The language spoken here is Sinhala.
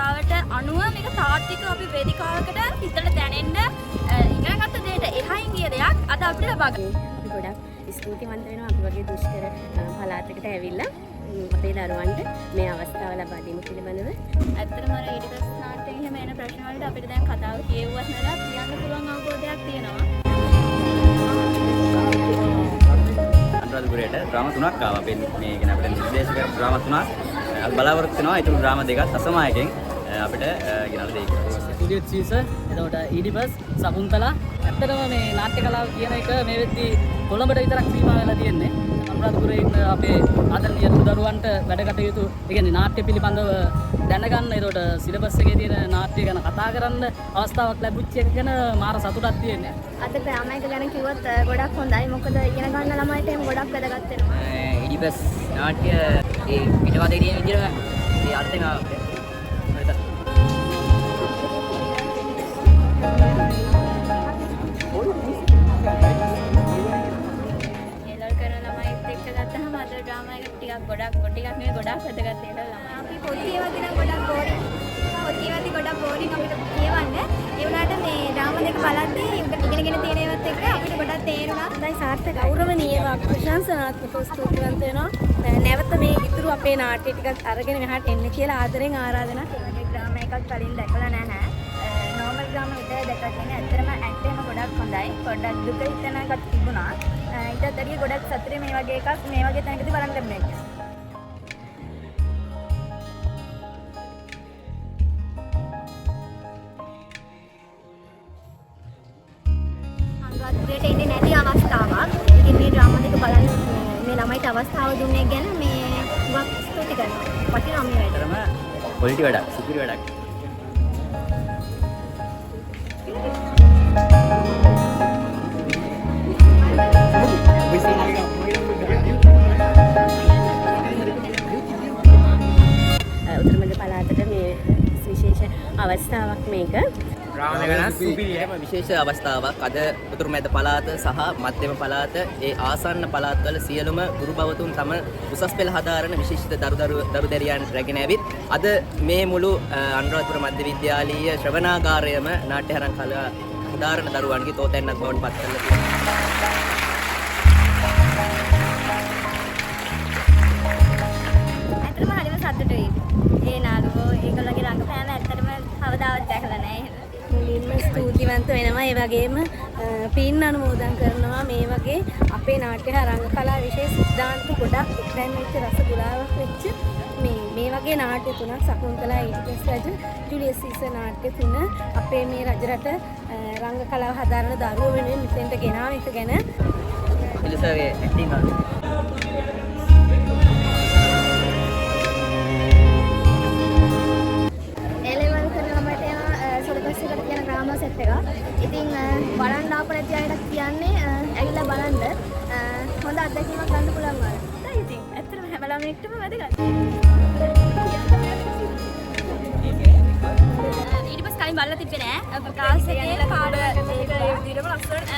අවස්ථාවට අනුව මේක තාත්වික අපි වේදිකාවකට හිතට දැනෙන්න ඉගෙන ගත්ත දෙයට එහයින් ගිය දෙයක් අද අපිට ලබා ගන්න. අපි ගොඩක් ස්තුතිවන්ත වෙනවා අපි වගේ දුෂ්කර පළාතකට ඇවිල්ලා අපේ දරුවන්ට මේ අවස්ථාව ලබා දීම පිළිබඳව. ඇත්තටම අර ඊටපස් නාට්‍යයේ එහෙම එන ප්‍රශ්න වලට අපිට දැන් කතාව කියෙව්වත් නේද කියන්න පුළුවන් අවබෝධයක් තියෙනවා. අනුරාධපුරයට ඩ්‍රාමා 3ක් ආවා. අපි මේ කියන අපිට නිර්දේශක ඩ්‍රාමා 3ක් අපි බලාපොරොත්තු වෙනවා. ඒ තුන ඩ්‍රාමා දෙකක් අසමායකෙන් අපිට ගෙනල්ලා දෙයි. ස්ටුඩියෝ චීස එතකොට ඊඩිපස් සකුන්තලා ඇත්තටම මේ නාට්‍ය කලාව කියන එක මේ වෙද්දී කොළඹට විතරක් සීමා වෙලා තියෙන්නේ. අනුරාධපුරයේ ඉන්න අපේ ආදරණීය දරුවන්ට වැඩ කටයුතු ඒ කියන්නේ නාට්‍ය පිළිබඳව දැනගන්න එතකොට සිලබස් එකේ තියෙන නාට්‍ය ගැන කතා කරන්න අවස්ථාවක් ලැබුච්ච එක ගැන මාර සතුටක් තියෙනවා. අද ඩ්‍රාමා එක ගැන කිව්වොත් ගොඩක් හොඳයි. මොකද ඉගෙන ගන්න ළමයිට එහෙම ගොඩක් වැදගත් වෙනවා. ඊඩිපස් නාට්‍ය ඒ පිටවතේ තියෙන විදිහට ඒ අර්ථය ගොඩක් නෙවෙයි ගොඩක් වැදගත් ඒවා ළමයි. අපි පොත් ඒවා දින ගොඩක් බෝරින්. පොත් ඒවාදී ගොඩක් බෝරින් අපිට කියවන්න. ඒ වුණාට මේ ඩ්‍රාමා දෙක බලද්දී ඉගෙනගෙන තියෙන ඒවත් එක්ක අපිට ගොඩක් තේරුණා. හොඳයි සාර්ථක ගෞරවණීයව ප්‍රශංසනාත්මක ස්තුතිවන්ත වෙනවා. නැවත මේ ඉතුරු අපේ නාට්‍ය ටිකක් අරගෙන මෙහාට එන්න කියලා ආදරෙන් ආරාධනා කරනවා. මේ ඩ්‍රාමා එකක් කලින් දැකලා නැහැ. නෝමල් ඩ්‍රාමා විතරයි දැකලා තියෙන්නේ. ඇත්තටම ඇක්ට් එක ගොඩක් හොඳයි. පොඩ්ඩක් දුක හිතනකට තිබුණා. ඊටත් වැඩිය ගොඩක් සතුටුයි මේ වගේ එකක් මේ වගේ තැනකදී බලන්න ලැබුණේ. අනුරාධපුරයට එන්නේ නැති අවස්ථාවක්. ඉතින් මේ ඩ්‍රාමා දෙක බලන්න මේ ළමයිට අවස්ථාව දුන්නේ ගැන මේ ගොඩක් ස්තුති කරනවා. වටිනවා මේ වැඩ. ක්වොලිටි වැඩක්, සුපිරි වැඩක්. උතුරුමැද පළාතට මේ විශේෂ අවස්ථාවක් මේක. විශේෂ අවස්ථාවක් අද උතුරුමැද පළාත සහ මධ්‍යම පළාත ඒ ආසන්න පළාත්වල සියලුම ගුරු භවතුන් තම උසස් පෙළ හදාරන විශේෂිත දරුදැරියන් රැගෙන ඇවිත් අද මේ මුළු අනුරාධපුර මධ්‍ය විද්‍යාලීය ශ්‍රවණාගාරයම නාට්‍ය හරන් කලා හදාරන දරුවන්ගේ තෝතැන්නක් බවට පත් කරලා තියෙනවා. ඇත්තටම හරිම සතුටුයි. ඒ නාටකෝ ඒගොල්ලන්ගේ රංගපෑම ඇත්තටම කවදාවත් දැකලා නැහැ. මුලින්ම ස්තුතිවන්ත වෙනවා. ඒ වගේම පින් අනුමෝදන් කරනවා මේ වගේ අපේ නාට්‍ය රංග කලා විශේෂ සිද්ධාන්ත ගොඩක් එක්රැම් වෙච්ච රස ගුලාවක් වෙච්ච මේ වගේ නාට්‍ය තුනක් සකුන්තලා ඊටපස් රජ ජුලියස් සීසර් නාට්‍ය තුන අපේ මේ රජරට රංග කලාව හදාරන දරුවෝ වෙනුවෙන් මෙතෙන්ට ගෙනාව එක ගැන පිළිසරේ ඇක්ටිං ඉතින් බලන්න ආපු නැති අයට කියන්නේ ඇවිල්ලා බලන්න හොඳ අත්දැකීමක් ගන්න පුළුවන් වගේ. ඉතින් ඇත්තටම හැම ළමයෙක්ටම වැදගත්. ඊට පස්සේ කලින් බලලා තිබ්බේ නෑ. ක්ලාස් එකේ පාඩම ඒක විදිහටම ලස්සනට